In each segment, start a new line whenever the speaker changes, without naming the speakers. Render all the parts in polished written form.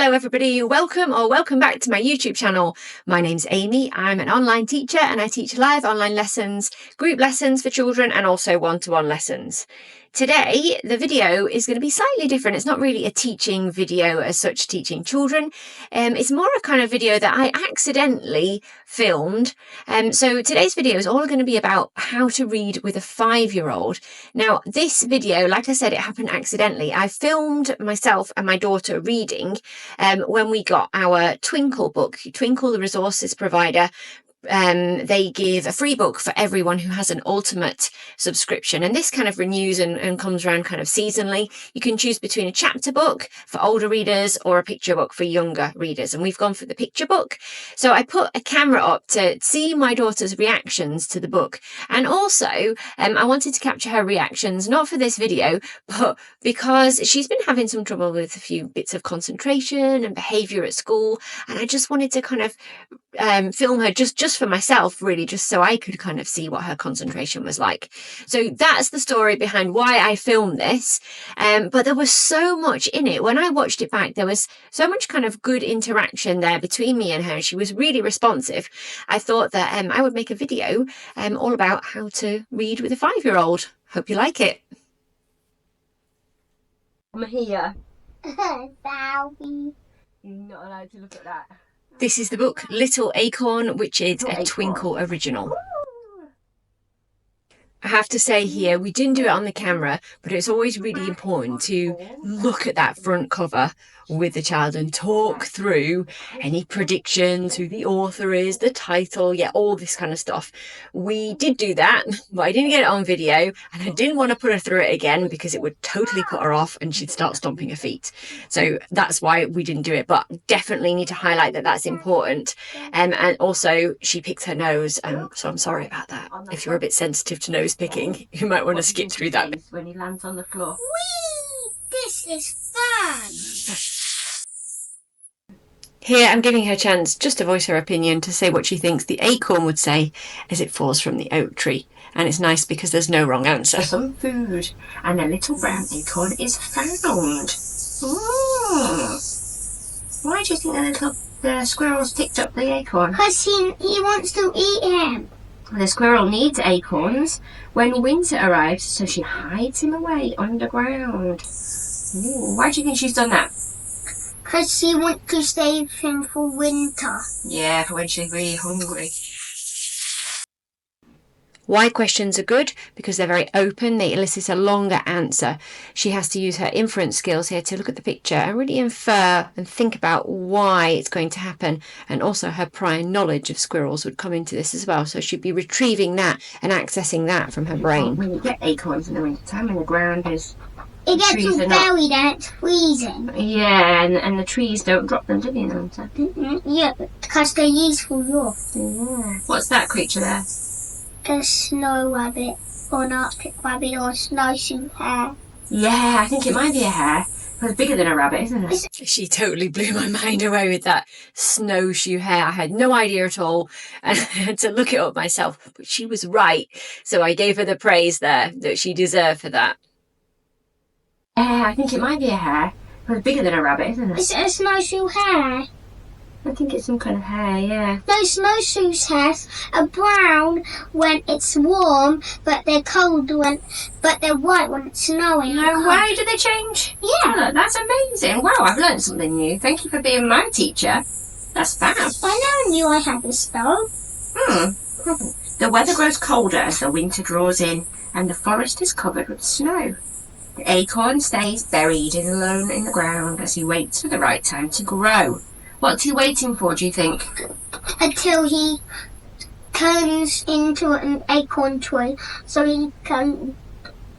Hello everybody, welcome back to my YouTube channel. My name's Amy, I'm an online teacher and I teach live online lessons, group lessons for children and also one-to-one lessons. Today the video is going to be slightly different. It's not really a teaching video as such, teaching children. It's more a kind of video that I accidentally filmed. So today's video is all going to be about how to read with a 5-year-old. Now this video, like I said, it happened accidentally. I filmed myself and my daughter reading when we got our Twinkl book. Twinkl, the resources provider, they give a free book for everyone who has an ultimate subscription, and this kind of renews and comes around kind of seasonally. You can choose between a chapter book for older readers or a picture book for younger readers, and we've gone for the picture book. So I put a camera up to see my daughter's reactions to the book, and also I wanted to capture her reactions not for this video but because she's been having some trouble with a few bits of concentration and behaviour at school, and I just wanted to kind of film her just for myself, really, just so I could kind of see what her concentration was like. So that's the story behind why I filmed this. But there was so much in it. When I watched it back, there was so much kind of good interaction there between me and her. She was really responsive. I thought that I would make a video all about how to read with a 5-year-old. Hope you like it. I'm here.
Sorry.
You're not allowed to look at that. This is the book Little Acorn, which is a Twinkl original. I have to say here, we didn't do it on the camera, but it's always really important to look at that front cover with the child and talk through any predictions, who the author is, the title, yeah, all this kind of stuff. We did do that, but I didn't get it on video, and I didn't want to put her through it again because it would totally put her off and she'd start stomping her feet. So that's why we didn't do it, but definitely need to highlight that that's important. And also she picked her nose, so I'm sorry about that. If you're a bit sensitive to nose picking, you might want to skip through that. When he lands on the floor.
Whee! This is fun!
Here I'm giving her a chance just to voice her opinion, to say what she thinks the acorn would say as it falls from the oak tree. And it's nice because there's no wrong answer. Some food, and a little brown acorn is found. Why do you think the little squirrel's picked up the acorn?
Because he wants to eat him.
The squirrel needs acorns when winter arrives, so she hides him away underground. Ooh, why do you think she's done that?
Because she wants to save him for winter.
Yeah, for when she's really hungry. Why questions are good? Because they're very open, they elicit a longer answer. She has to use her inference skills here to look at the picture and really infer and think about why it's going to happen. And also her prior knowledge of squirrels would come into this as well. So she'd be retrieving that and accessing that from her brain. When you get acorns in the winter time and the ground is...
It gets all buried and it's freezing.
Yeah, and the trees don't drop them, do they, in the winter?
Yeah, because they're useful raw.
Yeah. What's that creature there?
A snow rabbit, or an Arctic rabbit, or a snowshoe hare.
Yeah, I think it might be a hare. It's bigger than a rabbit, isn't it? She totally blew my mind away with that snowshoe hare. I had no idea at all, and I had to look it up myself, but she was right. So I gave her the praise there that she deserved for that. Yeah, I think it might be a hare. It's bigger than a rabbit, isn't it?
Is it a snowshoe hare?
I think it's some kind of hare, yeah.
Those snowshoe hares are brown when it's warm, but they're cold but they're white when it's snowing.
No way, do they change?
Yeah.
Oh, that's amazing. Wow, I've learned something new. Thank you for being my teacher. That's fab.
I never knew I had this though.
The weather grows colder as the winter draws in, and the forest is covered with snow. The acorn stays buried and alone in the ground as he waits for the right time to grow. What's he waiting for, do you think?
Until he turns into an acorn tree, so he can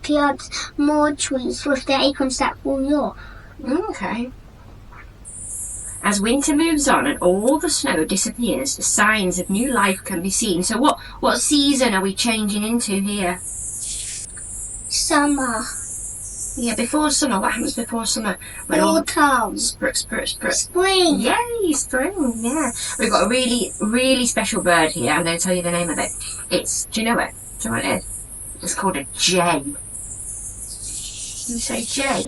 plant more trees with the acorns that fall off.
Okay. As winter moves on and all the snow disappears, signs of new life can be seen. So what season are we changing into here?
Summer.
Yeah, before summer. What happens before summer?
When autumn.
Spring. Yay, spring, yeah. We've got a really, really special bird here. I'm going to tell you the name of it. Do you know it? Do you know what it is? It's called a jay. You say jay?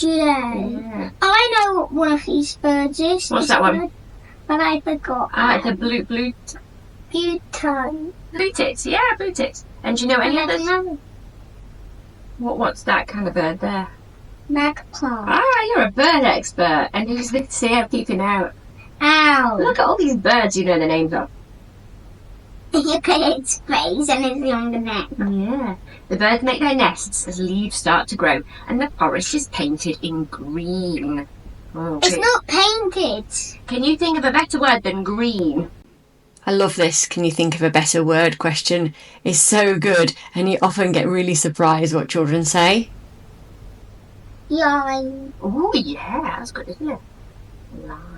J.
Yeah.
I know what one of these birds is.
What's that one?
But I forgot.
It's a blue
Bhutan.
tit. Yeah, blue tit. And do you know any others? What's that kind of bird there?
Magpie.
You're a bird expert. And who's this here peeping out?
Ow.
Look at all these birds you know the names of.
Look at its face and its longer neck.
Yeah. The birds make their nests as leaves start to grow, and the forest is painted in green. Okay.
It's not painted.
Can you think of a better word than green? I love this "can you think of a better word" question. It's so good, and you often get really surprised what children say.
Yine.
Oh yeah, that's good, isn't it?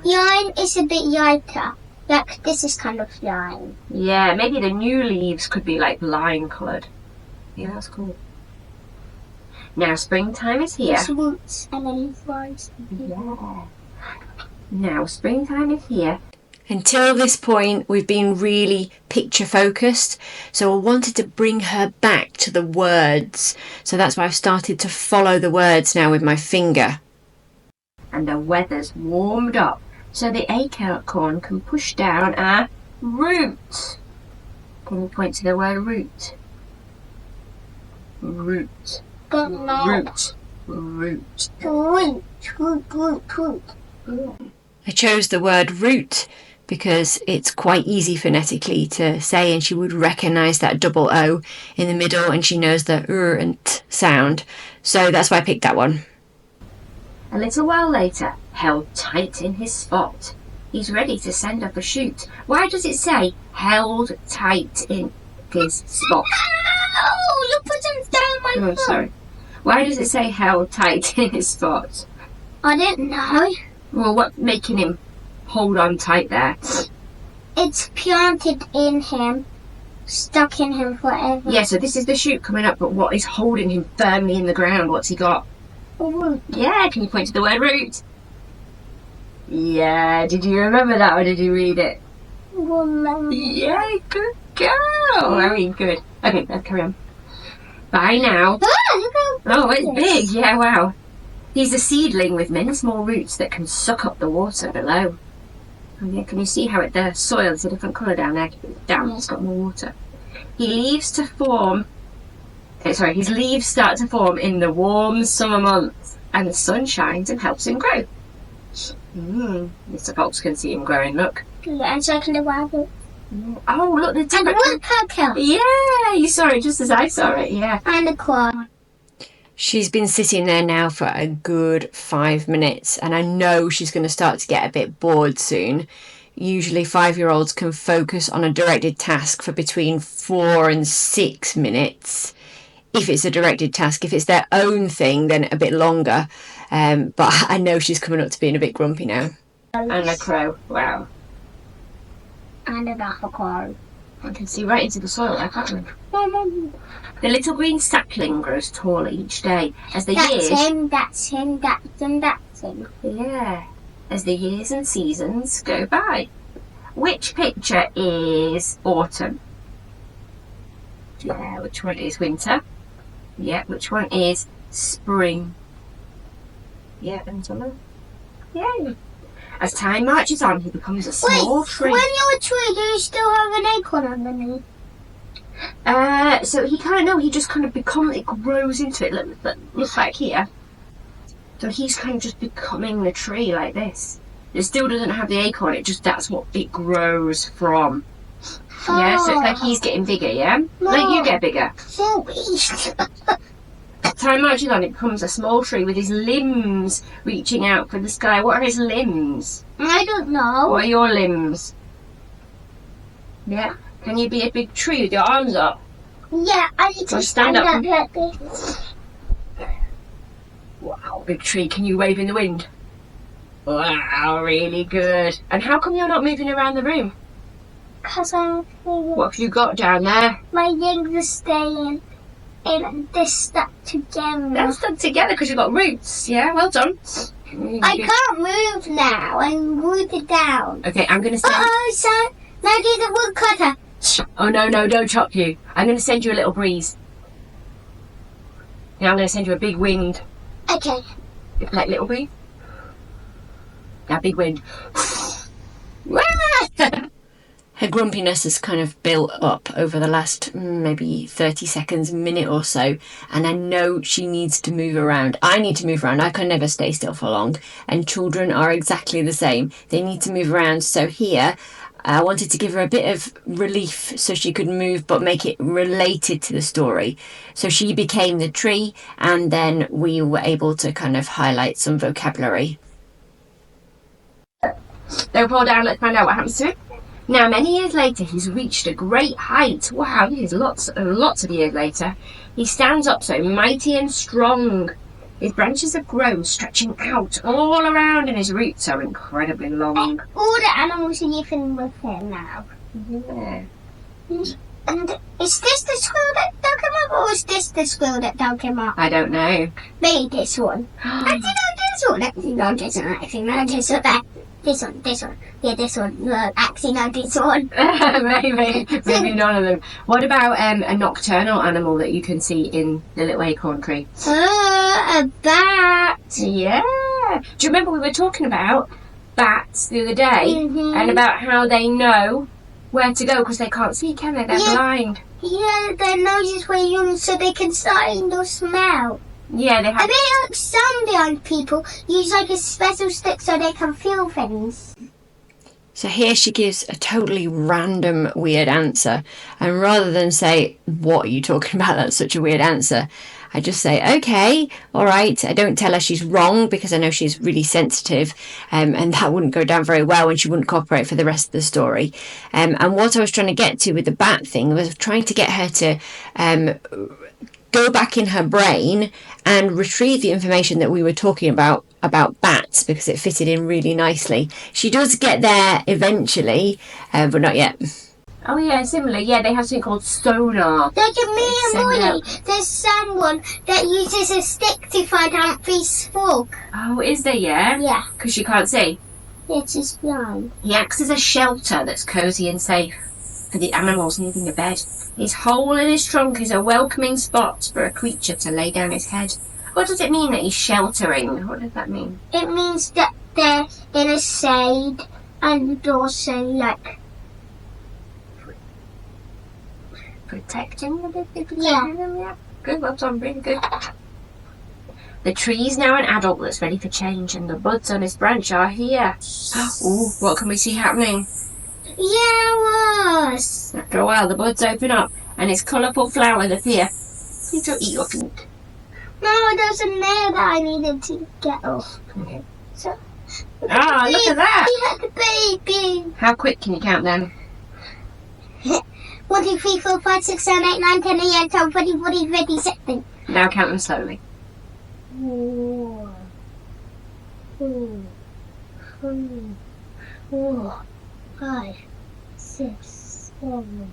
Yine is a bit lighter. Like, this is kind of yine.
Yeah, maybe the new leaves could be like lime coloured. Yeah, that's cool. Now springtime is here.
It's roots and then flowers.
Yeah. Now springtime is here. Until this point, we've been really picture focused, so I wanted to bring her back to the words. So that's why I've started to follow the words now with my finger. And the weather's warmed up, so the acorn can push down a root. Can you point to the word root? Root.
But no.
Root. Root.
Root.
I chose the word root because it's quite easy phonetically to say, and she would recognise that double O in the middle, and she knows the R and T sound. So that's why I picked that one. A little while later, held tight in his spot. He's ready to send up a shoot. Why does it say held tight in his spot?
Ow! You put them down my foot.
Sorry. Why does it say held tight in his spot?
I didn't know.
Well, what's making him hold on tight there?
It's planted in him, stuck in him forever.
Yeah, so this is the shoot coming up, but what is holding him firmly in the ground? What's he got?
A root.
Yeah, can you point to the word root? Yeah, did you remember that or did you read it? Yeah, good girl. Very good. Okay, let's carry on. Bye now. Oh, it's big. Yeah, wow. He's a seedling with many small roots that can suck up the water below. And yeah, can you see how the soil is a different colour down there? Down, it's got more water. His leaves start to form in the warm summer months, and the sun shines and helps him grow. Mr. Fox can see him growing, look.
Yeah, and so can the rabbit.
Oh, look, the
And
timber.
the woodpecker.
Yeah, you saw it just as I saw it, yeah.
And the quail.
She's been sitting there now for a good 5 minutes, and I know she's going to start to get a bit bored soon. Usually 5-year-olds can focus on a directed task for between 4 and 6 minutes. If it's a directed task, if it's their own thing, then a bit longer. But I know she's coming up to being a bit grumpy now. And a crow, wow.
And another quail.
I can see right into the soil there, can't we? The little green sapling grows taller each day as the years...
That's him.
Yeah, as the years and seasons go by. Which picture is autumn? Yeah, which one is winter? Yeah, which one is spring? Yeah, and summer. Yay! As time marches on, he becomes a small tree.
When you're a tree, do you still have an acorn underneath?
So he just kind of it grows into it. Look like here. So he's kind of just becoming the tree like this. It still doesn't have the acorn, that's what it grows from. Yeah, so it's like he's getting bigger, yeah?
No.
Like you get bigger.
So
Time marches on, it becomes a small tree with his limbs reaching out for the sky. What are his limbs?
I don't know.
What are your limbs? Yeah? Can you be a big tree with your arms up?
Yeah, I need to stand up like this.
Wow, big tree. Can you wave in the wind? Wow, really good. And how come you're not moving around the room?
Because
What have you got down there?
my legs are staying in this stuck together.
They're stuck together because you've got roots. Yeah, well done.
I can't move now. I'm rooted down.
Okay, I'm going to send...
So now do the woodcutter.
Oh, no, don't chop you. I'm going to send you a little breeze. Yeah, I'm going to send you a big wind.
Okay.
Like little breathe. Now big wind. Her grumpiness has kind of built up over the last maybe 30 seconds, minute or so, and I know she needs to move around. I need to move around. I can never stay still for long, and children are exactly the same. They need to move around. So here, I wanted to give her a bit of relief so she could move but make it related to the story. So she became the tree, and then we were able to kind of highlight some vocabulary. They'll pull down, let's find out what happens to it. Now, many years later, he's reached a great height. Wow, this is lots of years later. He stands up so mighty and strong. His branches have grown, stretching out all around, and his roots are incredibly long.
All the animals are living with him now.
Yeah.
And is this the squirrel that dug him up, or is this the squirrel that dug him up?
I don't know.
Maybe this one. Actually, no, this one. Actually, no, this one. Actually, no, this one. This one. Yeah, this one. Actually, no, this one.
maybe none of them. What about a nocturnal animal that you can see in the little acorn tree?
A bat.
Yeah. Do you remember we were talking about bats the other day, and about how they know where to go because they can't see, can they? They're blind.
Yeah, their nose is very young, so they can start or smell.
Yeah, they have.
I bet like some blind people use like a special stick so they can feel things.
So here she gives a totally random weird answer, and rather than say, what are you talking about, that's such a weird answer, I just say, okay, all right. I don't tell her she's wrong because I know she's really sensitive, and that wouldn't go down very well and she wouldn't cooperate for the rest of the story. And what I was trying to get to with the bat thing was trying to get her to go back in her brain and retrieve the information that we were talking about bats, because it fitted in really nicely. She does get there eventually, but not yet. Oh yeah, similar. Yeah, they have something called sonar.
Like in Me and Molly, there's someone that uses a stick to find Humphrey's frog.
Oh, is there? Yeah?
Yeah.
Because she can't see.
It's just blind.
He acts as a shelter that's cosy and safe for the animals needing a bed. His hole in his trunk is a welcoming spot for a creature to lay down his head. What does it mean that he's sheltering? What does that mean?
It means that they're in a shade and also like
Protecting the big
yeah.
Good, well done, really good. The tree's now an adult that's ready for change, and the buds on his branch are here. Ooh, what can we see happening?
Yes.
After a while, the buds open up, and his colourful flowers appear. Please don't eat your food.
No, there's a nail that I needed to get off.
Okay.
So,
look at that!
He had the baby.
How quick can you count then?
1, 2, 3, 4, 5, 6, 7, 8, 9, 10, 11, 12, 20, 40, 50, 60.
Now count them slowly.
4, 5, 6, 7,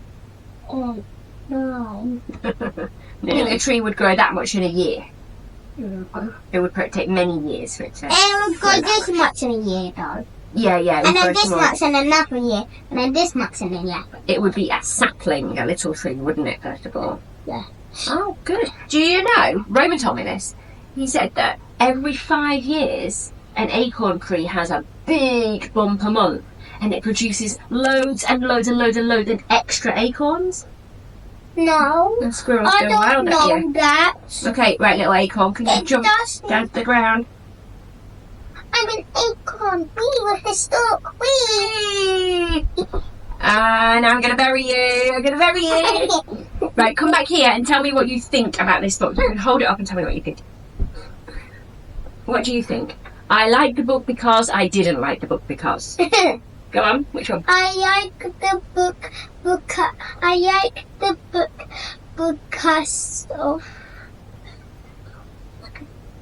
8, 9.
A tree would grow that much in a year. It would take many years for it to...
It would grow this much in a year, though.
Yeah.
And then this much in another year. And then this much in a year.
It would be a sapling, a little tree, wouldn't it, first of all?
Yeah.
Oh, good. Do you know, Roman told me this, he said that every 5 years, an acorn tree has a big bump a month, and it produces loads and loads and loads and loads of extra acorns.
No.
And squirrels
I
go wild
don't
at
know
you.
that.
Okay, right, little acorn, can you
It
jump
does.
down to the ground?
I'm an acorn. Wee with a stalk. Wee.
And I'm going to bury you. Right, come back here and tell me what you think about this book. You can hold it up and tell me what you think. What do you think? I like the book because I didn't like the book because. Go on, which one?
I like the book because of.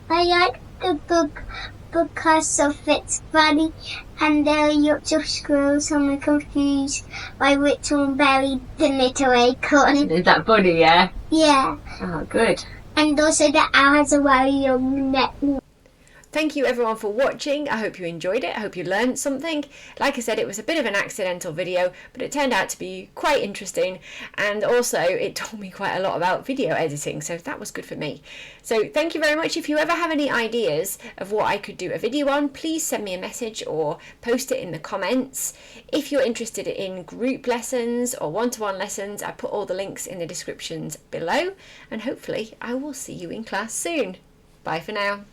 I like the book because of its funny, and there are lots of squirrels and we're confused by which one buried the little acorn.
Is that funny, yeah?
Yeah.
Oh, good.
And also the owl has a very long neck.
Thank you everyone for watching. I hope you enjoyed it. I hope you learned something. Like I said, it was a bit of an accidental video, but it turned out to be quite interesting, and also it taught me quite a lot about video editing, so that was good for me. So thank you very much. If you ever have any ideas of what I could do a video on, please send me a message or post it in the comments. If you're interested in group lessons or one-to-one lessons, I put all the links in the descriptions below, and hopefully I will see you in class soon. Bye for now.